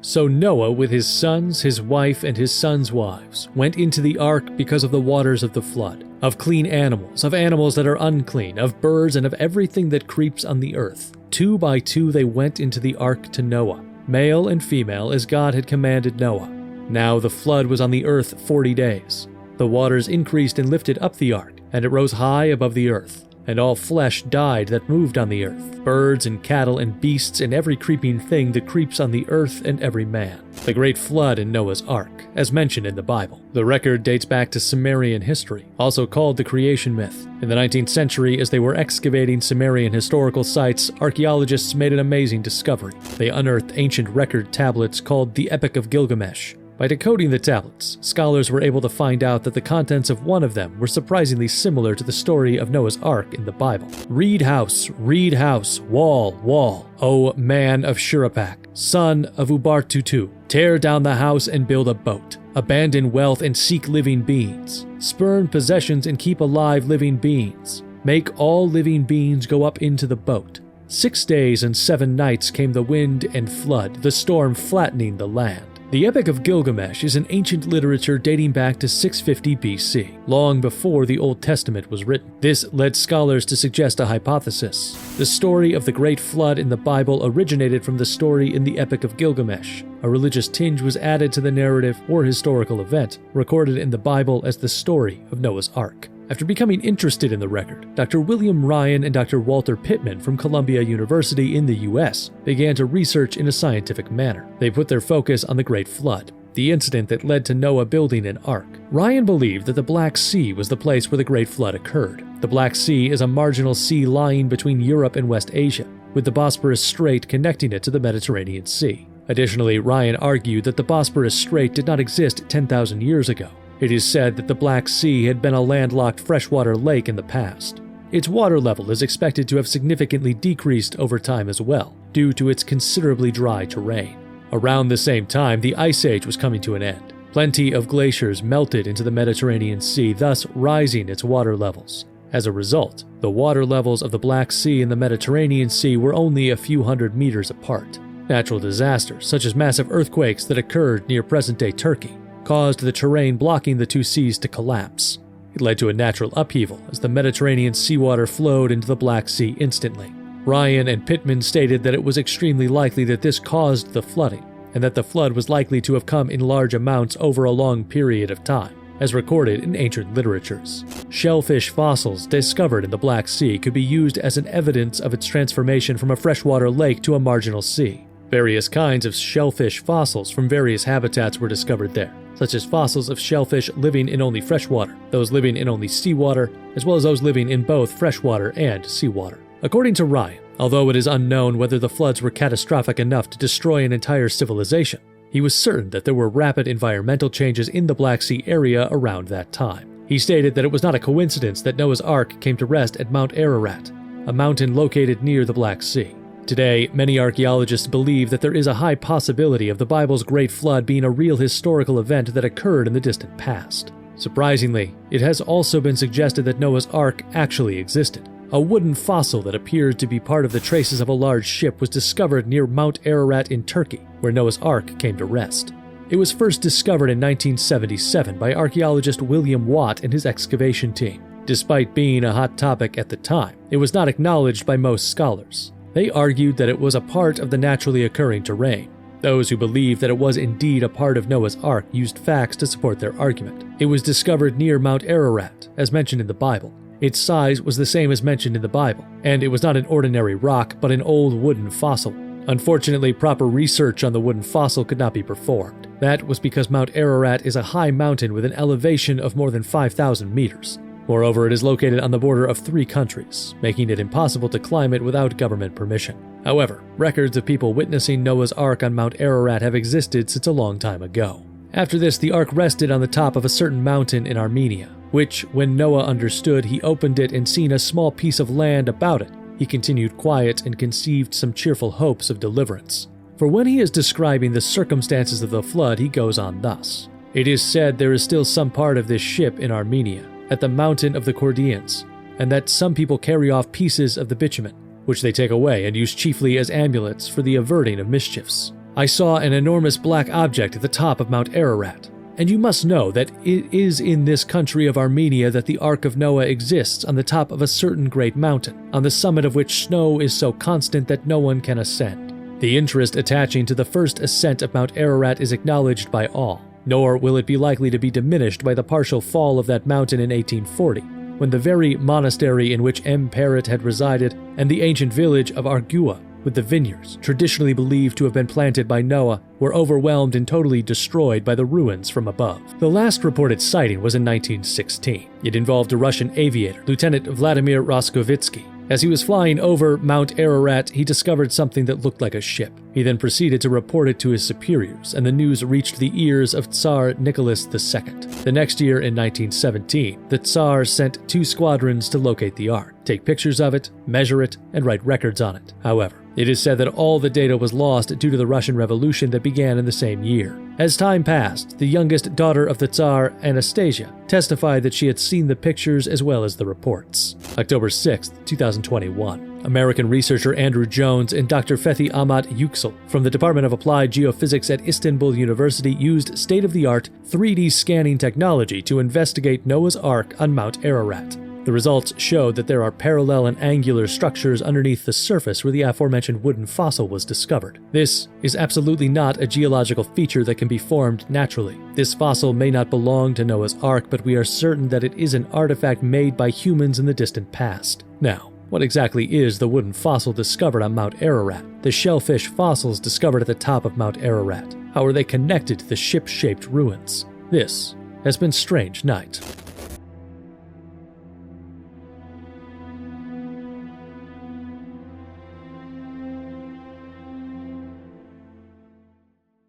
So Noah with his sons, his wife, and his sons' wives went into the ark because of the waters of the flood, of clean animals, of animals that are unclean, of birds, and of everything that creeps on the earth. 2 by 2 they went into the ark to Noah, male and female, as God had commanded Noah. Now the flood was on the earth 40 days. The waters increased and lifted up the ark, and it rose high above the earth. And all flesh died that moved on the earth, birds and cattle and beasts and every creeping thing that creeps on the earth and every man. The great flood in Noah's ark, as mentioned in the Bible. The record dates back to Sumerian history, also called the creation myth. In the 19th century, as they were excavating Sumerian historical sites, archaeologists made an amazing discovery. They unearthed ancient record tablets called the Epic of Gilgamesh. By decoding the tablets, scholars were able to find out that the contents of one of them were surprisingly similar to the story of Noah's Ark in the Bible. Reed house, wall, wall, O man of Shurappak, son of Ubartutu, tear down the house and build a boat. Abandon wealth and seek living beings. Spurn possessions and keep alive living beings. Make all living beings go up into the boat. 6 days and 7 nights came the wind and flood, the storm flattening the land. The Epic of Gilgamesh is an ancient literature dating back to 650 BC, long before the Old Testament was written. This led scholars to suggest a hypothesis. The story of the Great Flood in the Bible originated from the story in the Epic of Gilgamesh. A religious tinge was added to the narrative or historical event, recorded in the Bible as the story of Noah's Ark. After becoming interested in the record, Dr. William Ryan and Dr. Walter Pittman from Columbia University in the US began to research in a scientific manner. They put their focus on the Great Flood, the incident that led to Noah building an ark. Ryan believed that the Black Sea was the place where the Great Flood occurred. The Black Sea is a marginal sea lying between Europe and West Asia, with the Bosporus Strait connecting it to the Mediterranean Sea. Additionally, Ryan argued that the Bosporus Strait did not exist 10,000 years ago. It is said that the Black Sea had been a landlocked freshwater lake in the past. Its water level is expected to have significantly decreased over time as well, due to its considerably dry terrain. Around the same time, the Ice Age was coming to an end. Plenty of glaciers melted into the Mediterranean Sea, thus rising its water levels. As a result, the water levels of the Black Sea and the Mediterranean Sea were only a few hundred meters apart. Natural disasters, such as massive earthquakes that occurred near present-day Turkey, caused the terrain blocking the two seas to collapse. It led to a natural upheaval as the Mediterranean seawater flowed into the Black Sea instantly. Ryan and Pittman stated that it was extremely likely that this caused the flooding, and that the flood was likely to have come in large amounts over a long period of time, as recorded in ancient literatures. Shellfish fossils discovered in the Black Sea could be used as an evidence of its transformation from a freshwater lake to a marginal sea. Various kinds of shellfish fossils from various habitats were discovered there, such as fossils of shellfish living in only freshwater, those living in only seawater, as well as those living in both freshwater and seawater. According to Ryan, although it is unknown whether the floods were catastrophic enough to destroy an entire civilization, he was certain that there were rapid environmental changes in the Black Sea area around that time. He stated that it was not a coincidence that Noah's Ark came to rest at Mount Ararat, a mountain located near the Black Sea. Today, many archaeologists believe that there is a high possibility of the Bible's Great Flood being a real historical event that occurred in the distant past. Surprisingly, it has also been suggested that Noah's Ark actually existed. A wooden fossil that appeared to be part of the traces of a large ship was discovered near Mount Ararat in Turkey, where Noah's Ark came to rest. It was first discovered in 1977 by archaeologist William Watt and his excavation team. Despite being a hot topic at the time, it was not acknowledged by most scholars. They argued that it was a part of the naturally occurring terrain. Those who believed that it was indeed a part of Noah's Ark used facts to support their argument. It was discovered near Mount Ararat, as mentioned in the Bible. Its size was the same as mentioned in the Bible, and it was not an ordinary rock, but an old wooden fossil. Unfortunately, proper research on the wooden fossil could not be performed. That was because Mount Ararat is a high mountain with an elevation of more than 5,000 meters. Moreover, it is located on the border of 3 countries, making it impossible to climb it without government permission. However, records of people witnessing Noah's Ark on Mount Ararat have existed since a long time ago. After this, the Ark rested on the top of a certain mountain in Armenia, which, when Noah understood he opened it and seen a small piece of land about it, he continued quiet and conceived some cheerful hopes of deliverance. For when he is describing the circumstances of the flood, he goes on thus. It is said there is still some part of this ship in Armenia, at the mountain of the Chaldeans, and that some people carry off pieces of the bitumen, which they take away and use chiefly as amulets for the averting of mischiefs. I saw an enormous black object at the top of Mount Ararat. And you must know that it is in this country of Armenia that the Ark of Noah exists on the top of a certain great mountain, on the summit of which snow is so constant that no one can ascend. The interest attaching to the first ascent of Mount Ararat is acknowledged by all, nor will it be likely to be diminished by the partial fall of that mountain in 1840, when the very monastery in which M. Parrot had resided and the ancient village of Argua, with the vineyards, traditionally believed to have been planted by Noah, were overwhelmed and totally destroyed by the ruins from above. The last reported sighting was in 1916. It involved a Russian aviator, Lieutenant Vladimir Roskovitsky. As he was flying over Mount Ararat, he discovered something that looked like a ship. He then proceeded to report it to his superiors, and the news reached the ears of Tsar Nicholas II. The next year, in 1917, the Tsar sent 2 squadrons to locate the Ark, take pictures of it, measure it, and write records on it. However, it is said that all the data was lost due to the Russian Revolution that began in the same year. As time passed, the youngest daughter of the Tsar, Anastasia, testified that she had seen the pictures as well as the reports. October 6, 2021. American researcher Andrew Jones and Dr. Fethi Ahmad Yüksel from the Department of Applied Geophysics at Istanbul University used state-of-the-art 3D scanning technology to investigate Noah's Ark on Mount Ararat. The results showed that there are parallel and angular structures underneath the surface where the aforementioned wooden fossil was discovered. This is absolutely not a geological feature that can be formed naturally. This fossil may not belong to Noah's Ark, but we are certain that it is an artifact made by humans in the distant past. Now, what exactly is the wooden fossil discovered on Mount Ararat? The shellfish fossils discovered at the top of Mount Ararat. How are they connected to the ship-shaped ruins? This has been Strange Night.